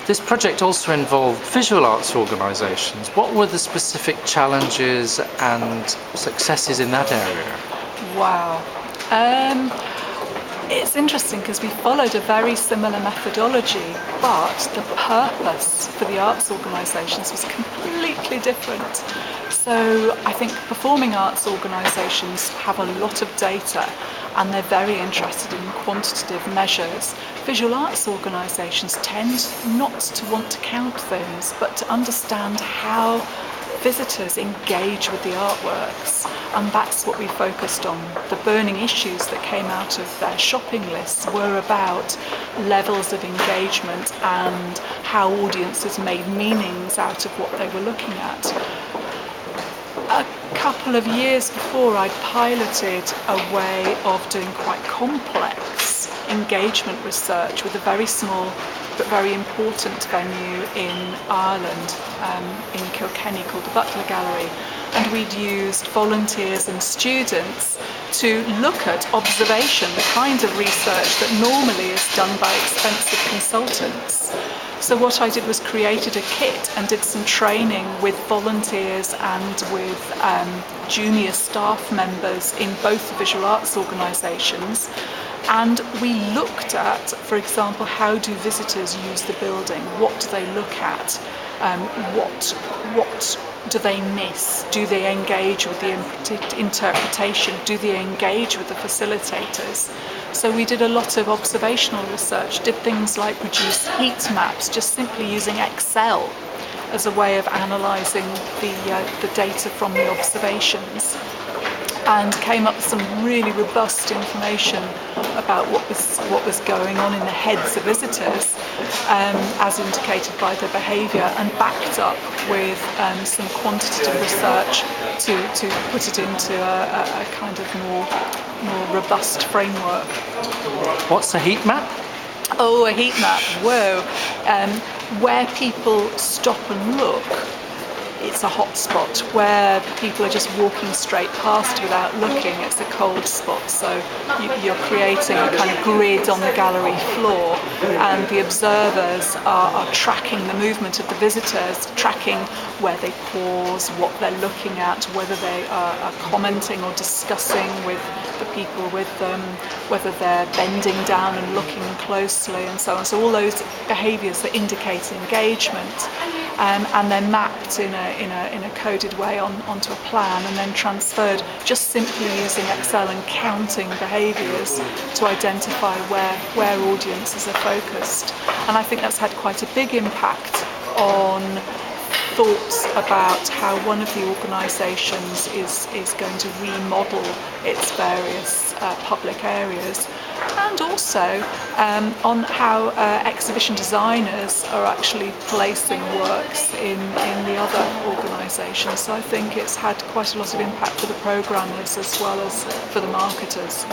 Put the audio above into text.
This project also involved visual arts organisations. What were the specific challenges and successes in that area? Wow. It's interesting because we followed a very similar methodology, but the purpose for the arts organisations was completely different. So I think performing arts organisations have a lot of data and they're very interested in quantitative measures. Visual arts organisations tend not to want to count things, but to understand how visitors engage with the artworks, and that's what we focused on. The burning issues that came out of their shopping lists were about levels of engagement and how audiences made meanings out of what they were looking at. A couple of years before, I'd piloted a way of doing quite complex engagement research with a very small but very important venue in Ireland, in Kilkenny, called the Butler Gallery. And we'd used volunteers and students to look at observation, the kind of research that normally is done by expensive consultants. So what I did was created a kit and did some training with volunteers and with junior staff members in both the visual arts organisations. And we looked at, for example, how do visitors use the building? What do they look at? What do they miss? Do they engage with the interpretation? Do they engage with the facilitators? So we did a lot of observational research, did things like produce heat maps, just simply using Excel as a way of analysing the data from the observations, and came up with some really robust information about what was going on in the heads of visitors, as indicated by their behaviour, and backed up with some quantitative research to put it into a kind of more robust framework. What's a heat map? Oh, a heat map, whoa. Where people stop and look, it's a hot spot. Where people are just walking straight past without looking, it's a cold spot. So you're creating a kind of grid on the gallery floor, and the observers are tracking the movement of the visitors, tracking where they pause, what they're looking at, whether they are commenting or discussing with the people with them, whether they're bending down and looking closely, and so on. So all those behaviours that indicate engagement, and they're mapped in a coded way onto a plan, and then transferred just simply using Excel and counting behaviours to identify where audiences are focused. And I think that's had quite a big impact on thoughts about how one of the organisations is going to remodel its various public areas, and also on how exhibition designers are actually placing works in the other organisations. So I think it's had quite a lot of impact for the programmers as well as for the marketers.